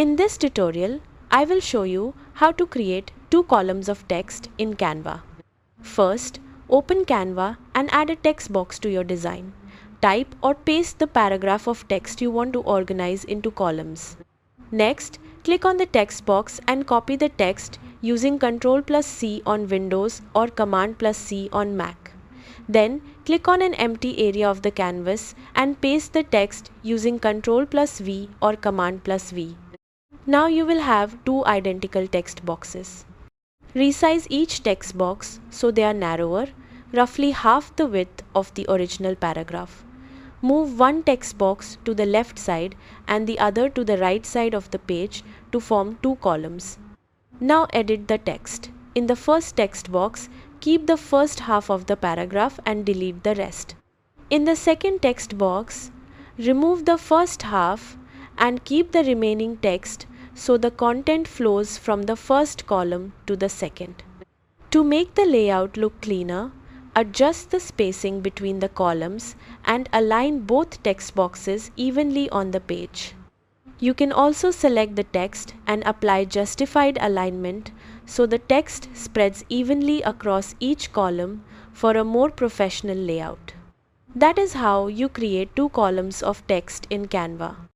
In this tutorial, I will show you how to create 2 columns of text in Canva. First, open Canva and add a text box to your design. Type or paste the paragraph of text you want to organize into columns. Next, click on the text box and copy the text using Ctrl+C on Windows or Command+C on Mac. Then, click on an empty area of the canvas and paste the text using Ctrl+V or Command+V. Now you will have 2 identical text boxes. Resize each text box so they are narrower, roughly half the width of the original paragraph. Move one text box to the left side and the other to the right side of the page to form 2 columns. Now edit the text. In the first text box, keep the first half of the paragraph and delete the rest. In the second text box, remove the first half and keep the remaining text so the content flows from the first column to the second. To make the layout look cleaner, adjust the spacing between the columns and align both text boxes evenly on the page. You can also select the text and apply justified alignment so the text spreads evenly across each column for a more professional layout. That is how you create 2 columns of text in Canva.